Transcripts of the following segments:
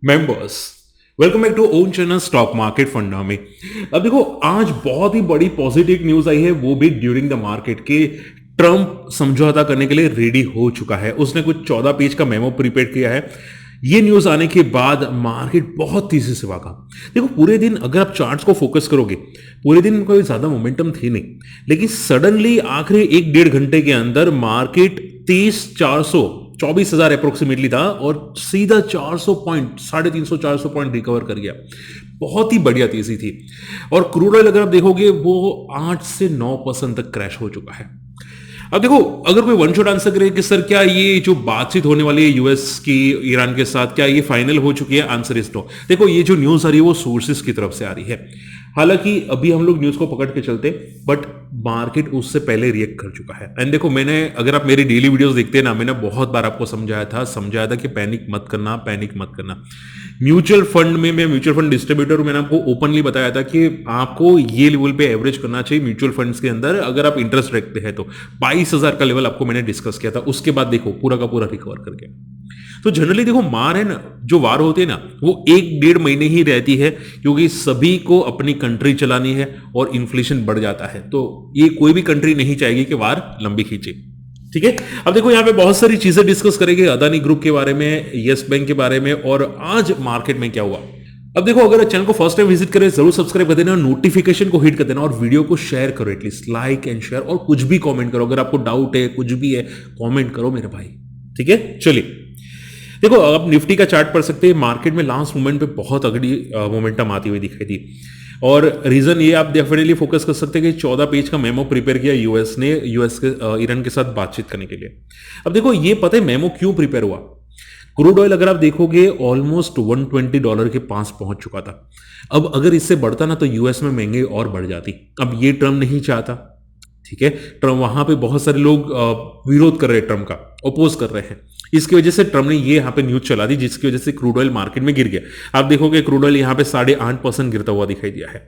Members, welcome back to own channel stock market funda में। अब देखो, आज बहुत ही बड़ी पॉजिटिव न्यूज आई है, वो भी ड्यूरिंग द मार्केट के ट्रंप समझौता करने के लिए रेडी हो चुका है। उसने कुछ 14 पेज का मेमो प्रिपेयर किया है। ये न्यूज आने के बाद मार्केट बहुत तेजी से भागा। देखो, पूरे दिन अगर आप चार्ट्स को फोकस करोगे, पूरे दिन कोई ज्यादा मोमेंटम थी नहीं, लेकिन सडनली आखिरी 1-1.5 घंटे के अंदर मार्केट 23,400 24,000 अप्रोक्सीमेटली था और सीधा 400 पॉइंट, 350-400 पॉइंट रिकवर कर गया। बहुत ही बढ़िया तेजी थी। और क्रूड ऑयल अगर आप देखोगे, वो 8 से 9% तक क्रैश हो चुका है। अब देखो, अगर कोई वन शॉट आंसर करे कि सर क्या ये जो बातचीत होने वाली है यूएस की ईरान के साथ, क्या ये फाइनल हो चुकी है? Answer is no. देखो, ये जो न्यूज आ रही है वो सोर्सेस की तरफ से आ रही है। हालांकि अभी हम लोग न्यूज को पकड़ के चलते, बट मार्केट उससे पहले रिएक्ट कर चुका है। एंड देखो, मैंने, अगर आप मेरी डेली वीडियोस देखते हैं ना, मैंने बहुत बार आपको समझाया था कि पैनिक मत करना, पैनिक मत करना। म्यूचुअल फंड में, मैं म्यूचुअल फंड डिस्ट्रीब्यूटर हूं, मैंने आपको ओपनली बताया था कि आपको ये लेवल पे एवरेज करना चाहिए म्यूचुअल फंड्स के अंदर, अगर आप इंटरेस्ट रखते हैं तो। 22,000 का लेवल आपको मैंने डिस्कस किया था। उसके बाद देखो, पूरा का पूरा रिकवर कर गया। तो जनरली देखो, मार है ना, जो वार होती है ना, वो 1-1.5 महीने ही रहती है, क्योंकि सभी को अपनी कंट्री चलानी है और इन्फ्लेशन बढ़ जाता है। तो ये कोई भी कंट्री नहीं चाहेगी कि वार लंबी खींचे। ठीक है। अब देखो, यहां पे बहुत सारी चीजें डिस्कस करेंगे, अदानी ग्रुप के बारे में, यस बैंक के बारे में, और आज मार्केट में क्या हुआ। अब देखो, अगर चैनल को फर्स्ट टाइम विजिट करें, जरूर सब्सक्राइब कर देना, नोटिफिकेशन को हिट कर देना, और वीडियो को शेयर करो, एटलीस्ट लाइक एंड शेयर, और कुछ भी कमेंट करो। अगर आपको डाउट है, कुछ भी है, कमेंट करो मेरे भाई। ठीक है, चलिए। देखो, आप निफ्टी का चार्ट पढ़ सकते हैं। मार्केट में लास्ट मोमेंट पे बहुत अगली मोमेंटम आती हुई दिखाई दी, और रीजन ये आप डेफिनेटली फोकस कर सकते हैं कि 14 पेज का मेमो प्रिपेयर किया यूएस ने, यूएस के ईरान के साथ बातचीत करने के लिए। अब देखो, ये पता है मेमो क्यों प्रिपेयर हुआ। क्रूड ऑयल अगर आप देखोगे, ऑलमोस्ट $120 के पास पहुंच चुका था। अब अगर इससे बढ़ता ना, तो यूएस में महंगाई और बढ़ जाती। अब ये ट्रम्प नहीं चाहता। ठीक है, ट्रम्प, वहां पे बहुत सारे लोग विरोध कर रहे हैं, ट्रम्प का अपोज कर रहे हैं। इसकी वजह से ट्रम्प ने ये यहाँ पे न्यूज चला दी, जिसकी वजह से क्रूड ऑयल मार्केट में गिर गया। आप देखोगे, क्रूड ऑयल यहाँ पे 8.5% गिरता हुआ दिखाई दिया है।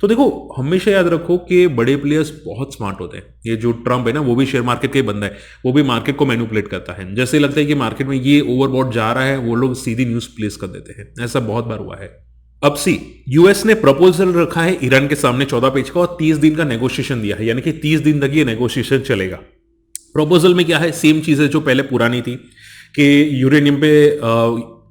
तो देखो, हमेशा याद रखो कि बड़े प्लेयर्स बहुत स्मार्ट होते हैं। ये जो ट्रम्प है ना, वो भी शेयर मार्केट का ही बंदा है, वो भी मार्केट को मैनिपुलेट करता है। जैसे लगता है कि मार्केट में ये ओवरबॉट जा रहा है, वो लोग सीधी न्यूज प्लेस कर देते हैं। ऐसा बहुत बार हुआ है। अब सी, यूएस ने प्रपोजल रखा है ईरान के सामने 14 पेज का, और 30 दिन का नेगोशिएशन दिया है, यानी कि 30 दिन तक ये नेगोशिएशन चलेगा। प्रपोजल में क्या है? सेम चीज है जो पहले पुरानी थी, कि यूरेनियम पे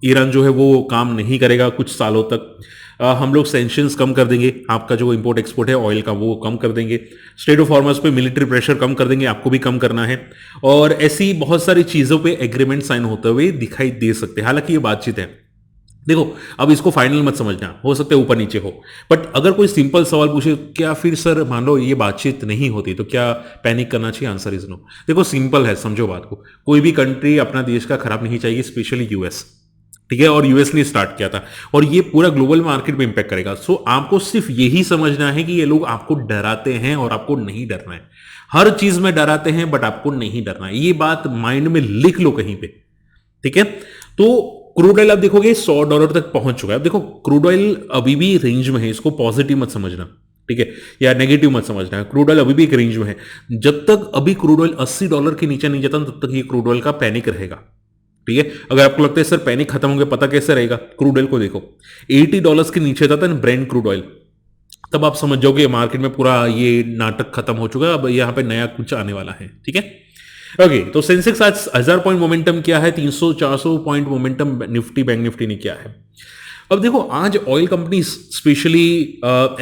ईरान जो है वो काम नहीं करेगा कुछ सालों तक। हम लोग सैंक्शंस कम कर देंगे, आपका जो इंपोर्ट एक्सपोर्ट है ऑयल का वो कम कर देंगे, स्टेट ऑफ हॉर्मस पे मिलिट्री प्रेशर कम कर देंगे, आपको भी कम करना है, और ऐसी बहुत सारी चीजों पे एग्रीमेंट साइन होते हुए दिखाई दे सकते हैं। हालांकि ये बातचीत है। देखो, अब इसको फाइनल मत समझना, हो सकता है ऊपर नीचे हो, बट अगर कोई सिंपल सवाल पूछे, क्या फिर सर मान लो ये बातचीत नहीं होती तो क्या पैनिक करना चाहिए? Answer is no. देखो, सिंपल है, समझो बात को। कोई भी कंट्री अपना देश का खराब नहीं चाहिए, स्पेशली यूएस। ठीक है, और यूएस ने स्टार्ट किया था, और ये पूरा ग्लोबल मार्केट में इंपैक्ट करेगा। सो आपको सिर्फ यही समझना है कि ये लोग आपको डराते हैं, और आपको नहीं डरना है। हर चीज में डराते हैं, बट आपको नहीं डरना है। ये बात माइंड में लिख लो कहीं पे। ठीक है, तो क्रूड ऑयल आप देखोगे $100 तक पहुंच चुका है। अब देखो, क्रूड ऑयल अभी भी रेंज में है, इसको पॉजिटिव मत समझना, ठीक है, या नेगेटिव मत समझना है। क्रूड ऑयल अभी भी एक रेंज में है। जब तक अभी क्रूड ऑयल $80 के नीचे नहीं जाता, तब तक ये क्रूड ऑयल का पैनिक रहेगा। ठीक है, अगर आपको लगता है सर पैनिक खत्म हो गया, पता कैसे रहेगा? क्रूड ऑयल को देखो, $80 के नीचे जाता है ब्रेंट क्रूड ऑयल, तब आप समझ जाओगे मार्केट में पूरा ये नाटक खत्म हो चुका है, अब यहां पे नया कुछ आने वाला है। ठीक है, ओके। तो सेंसेक्स आज 1000 पॉइंट मोमेंटम किया है, 300-400 point momentum Nifty, bank Nifty ने किया है। अब देखो, आज oil company specially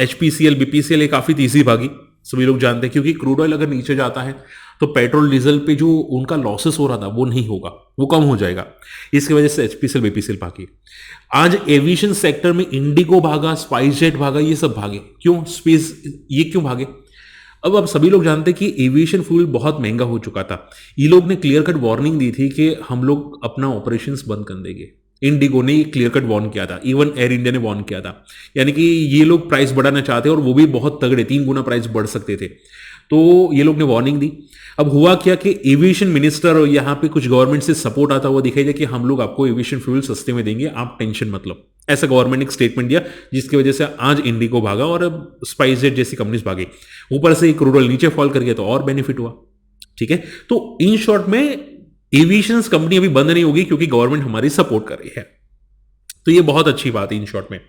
HPCL, BPCL ये काफी तेजी भागी, सभी लोग जानते हैं, क्योंकि क्रूड ऑयल अगर नीचे जाता है तो पेट्रोल डीजल पे जो उनका लॉसेस हो रहा था वो नहीं होगा, वो कम हो जाएगा। इसकी वजह से एचपीसीएल, बीपीसीएल भागी। आज एविएशन सेक्टर में इंडिगो भागा, स्पाइस जेट भागा, ये सब भागे। क्यों स्पेस, ये क्यों भागे? अब सभी लोग जानते हैं कि एविएशन फ्यूल बहुत महंगा हो चुका था। ये लोग ने क्लियर कट वार्निंग दी थी कि हम लोग अपना ऑपरेशंस बंद कर देंगे। इंडिगो ने क्लियर कट वार्न किया था, इवन एयर इंडिया ने वार्न किया था, यानी कि ये लोग प्राइस बढ़ाना चाहते हैं, और वो भी बहुत तगड़े, 3 गुना प्राइस बढ़ सकते थे। तो ये लोग ने वार्निंग दी। अब हुआ क्या कि एविएशन मिनिस्टर और यहाँ पे कुछ गवर्नमेंट से सपोर्ट आता हुआ दिखाई दिया कि हम लोग आपको एविएशन फ्यूल सस्ते में देंगे, आप टेंशन मत लो। ऐसा गवर्नमेंट ने एक स्टेटमेंट दिया, जिसकी वजह से आज इंडिगो भागा और अब स्पाइस जेट जैसी कंपनीज भागी। ऊपर से क्रूड ऑयल नीचे फॉल कर गया तो और बेनिफिट हुआ। ठीक है, तो इन शॉर्ट में एविएशन कंपनी अभी बंद नहीं होगी, क्योंकि गवर्नमेंट हमारी सपोर्ट कर रही है। तो ये बहुत अच्छी बात है इन शॉर्ट में।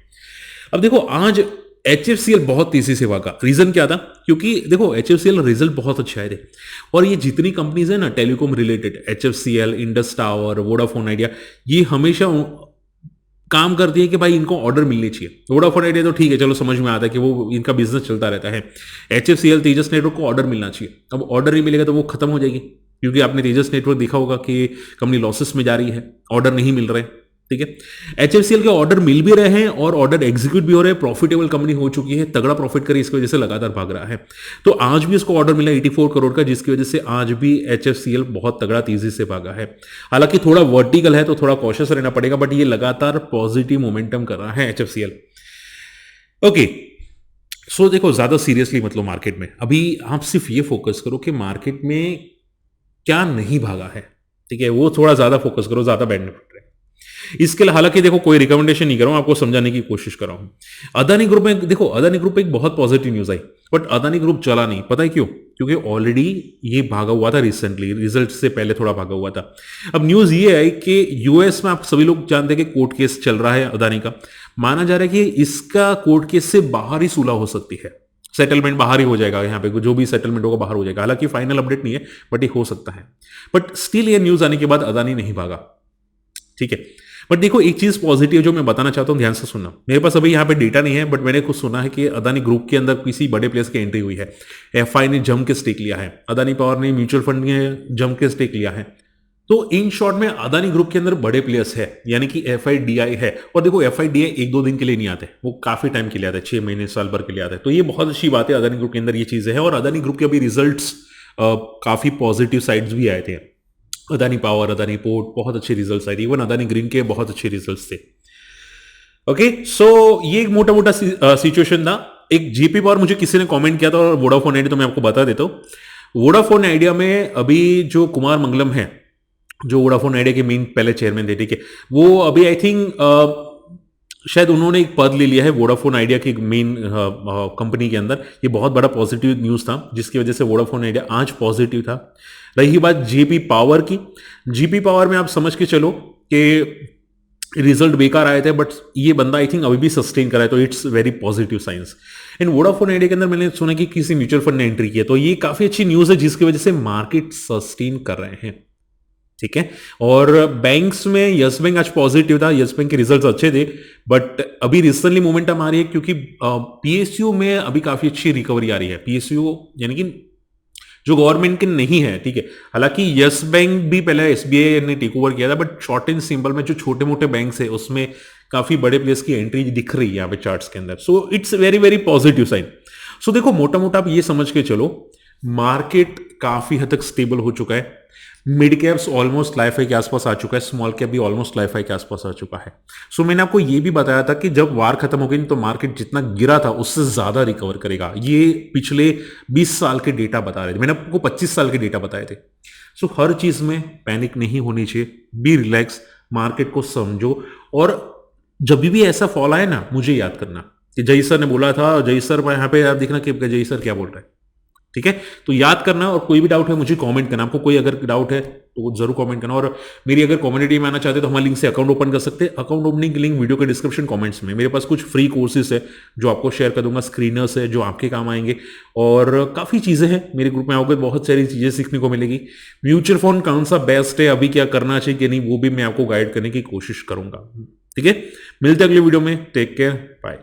अब देखो आज HFCL बहुत तेजी से भागा। रीजन क्या था? क्योंकि देखो HFCL रिजल्ट बहुत अच्छे आए थे और ये जितनी कंपनीज है ना telecom related, HFCL, Indus tower, Vodafone idea, ये हमेशा काम करती है कि भाई इनको ऑर्डर मिलने चाहिए। वोडाफोन आइडिया तो ठीक है, चलो समझ में आता है कि वो इनका बिजनेस चलता रहता है। HFCL, तेजस नेटवर्क को ऑर्डर मिलना चाहिए। अब ऑर्डर नहीं मिलेगा तो वो खत्म हो जाएगी, क्योंकि आपने तेजस नेटवर्क देखा होगा कि कंपनी लॉसेस में जा रही है, ऑर्डर नहीं मिल रहे। ठीक है, HFCL के ऑर्डर मिल भी रहे हैं और ऑर्डर एग्जीक्यूट भी हो रहे हैं, प्रॉफिटेबल कंपनी हो चुकी है, तगड़ा प्रॉफिट करे, इसकी वजह से लगातार भाग रहा है। तो आज भी इसको ऑर्डर मिला 84 करोड़ का, जिसकी वजह से आज भी HFCL बहुत तगड़ा तेजी से भागा है। हालांकि थोड़ा वर्टिकल है तो थोड़ा कॉशियस रहना पड़ेगा, बट ये लगातार पॉजिटिव मोमेंटम कर रहा है HFCL। ओके, सो देखो ज्यादा सीरियसली मतलब मार्केट में अभी आप सिर्फ ये फोकस करो कि मार्केट में क्या नहीं भागा है। ठीक है, वो थोड़ा ज्यादा फोकस करो, ज्यादा बेनिफिट रहे। इसके लिए हालांकि देखो कोई रिकमेंडेशन नहीं कर रहा हूं, आपको समझाने की कोशिश कर रहा हूं। अदानी ग्रुप में देखो, अदानी ग्रुप पे एक बहुत positive news I, but Adani group चला नहीं। पता है क्यों? क्योंकि ऑलरेडी ये भागा हुआ था, रिसेंटली रिजल्ट से पहले थोड़ा भागा हुआ था। अब न्यूज ये आई कि यूएस में आप सभी लोग जानते हैं कि कोर्ट केस चल रहा है अदानी का। माना जा रहा है कि इसका कोर्ट केस से बाहर ही सुलह हो सकती है, सेटलमेंट बाहर ही हो जाएगा, यहाँ पे जो भी सेटलमेंट होगा बाहर हो जाएगा। हालांकि फाइनल अपडेट नहीं है, बट ये हो सकता है। बट स्टिल ये न्यूज आने के बाद अदानी नहीं भागा। ठीक है, बट देखो एक चीज पॉजिटिव जो मैं बताना चाहता हूं, ध्यान से सुनना। मेरे पास अभी यहाँ पे डेटा नहीं है, बट मैंने कुछ सुना है कि अदानी ग्रुप के अंदर किसी बड़े प्लेयर्स की एंट्री हुई है। एफआई ने जम के स्टेक लिया है, अदानी पावर ने, म्यूचुअल फंड ने जम के स्टेक लिया है। तो इन शॉर्ट में अदानी ग्रुप के अंदर बड़े प्लेयर्स है, यानी कि FIDI है। और देखो FIDI एक दो दिन के लिए नहीं आते, वो काफी टाइम के लिए आते हैं, 6 महीने साल भर के लिए आते हैं। तो ये बहुत अच्छी बात है, अदानी ग्रुप के अंदर ये चीजें हैं। और अदानी ग्रुप के अभी रिजल्ट्स काफी पॉजिटिव साइड्स भी आए थे। अदानी पावर, अदानी पोर्ट, बहुत अच्छे रिजल्ट्स आए थे। इवन अदानी ग्रीन के बहुत अच्छे रिजल्ट्स थे। ओके, सो ये एक मोटा मोटा सिचुएशन था। एक जीपी पावर मुझे किसी ने कमेंट किया था, और वोडाफोन आइडिया तो मैं आपको बता देता हूं। वोडाफोन आइडिया में अभी जो कुमार मंगलम है, जो वोडाफोन आइडिया के मेन पहले चेयरमैन थे, ठीक है, वो अभी आई थिंक शायद उन्होंने एक पद ले लिया है वोडाफोन आइडिया की मेन कंपनी के अंदर। ये बहुत बड़ा पॉजिटिव न्यूज था, जिसकी वजह से वोडाफोन आइडिया आज पॉजिटिव था। रही बात जीपी पावर की, जीपी पावर में आप समझ के चलो कि रिजल्ट बेकार आए थे, बट ये बंदा आई थिंक अभी भी सस्टेन कर रहा है, तो it's very positive science. And Vodafone idea के अंदर मैंने सुना कि किसी म्यूचुअल फंड ने एंट्री की है, तो ये काफी अच्छी न्यूज है, जिसकी वजह से मार्केट सस्टेन कर रहे हैं। ठीक है, और बैंक्स में यस बैंक आज पॉजिटिव था, यस बैंक के रिजल्ट्स अच्छे थे, बट अभी रिसेंटली मोमेंटम आ रही है, क्योंकि PSU में अभी काफी अच्छी रिकवरी आ रही है। PSU यानी कि जो गवर्नमेंट के नहीं है। ठीक है, हालांकि यस बैंक भी पहले SBI ने टेक ओवर किया था, बट शॉर्ट एंड सिंपल में जो छोटे मोटे बैंक है उसमें काफी बड़े प्लेयर्स की एंट्री दिख रही है यहाँ पे चार्ट्स के अंदर। So it's very very positive sign. So देखो मोटा मोटा आप ये समझ के चलो, मार्केट काफी हद तक स्टेबल हो चुका है। Mid caps almost life high के आसपास आ चुका है, स्मॉल कैप भी ऑलमोस्ट लाइफ हाई के आसपास आ चुका है। सो मैंने आपको ये भी बताया था कि जब वार खत्म हो गई तो मार्केट जितना गिरा था उससे ज्यादा रिकवर करेगा। ये पिछले 20 साल के डेटा बता रहे थे, मैंने आपको 25 साल के डेटा बताए थे। सो हर चीज में पैनिक नहीं होनी चाहिए, बी रिलैक्स, मार्केट को समझो। और जब भी ऐसा फॉल आए ना, मुझे याद करना कि जय सर ने बोला था, जय सर यहाँ पे आप देखना कि जय सर क्या बोल रहे हैं। ठीक है, तो याद करना, और कोई भी डाउट है मुझे कमेंट करना। आपको कोई अगर डाउट है तो जरूर कमेंट करना। और मेरी अगर कम्युनिटी में आना चाहते तो हमारे लिंक से अकाउंट ओपन कर सकते हैं। अकाउंट ओपनिंग की लिंक वीडियो के डिस्क्रिप्शन कमेंट्स में। मेरे पास कुछ फ्री कोर्सेज है जो आपको शेयर कर दूंगा, स्क्रीनर्स है जो आपके काम आएंगे, और काफी चीजें हैं। मेरे ग्रुप में आओगे बहुत सारी चीजें सीखने को मिलेगी। म्यूचुअल फंड कौन सा बेस्ट है, अभी क्या करना चाहिए कि नहीं, वो भी मैं आपको गाइड करने की कोशिश करूंगा। ठीक है, मिलते हैं अगले वीडियो में। Take care, bye.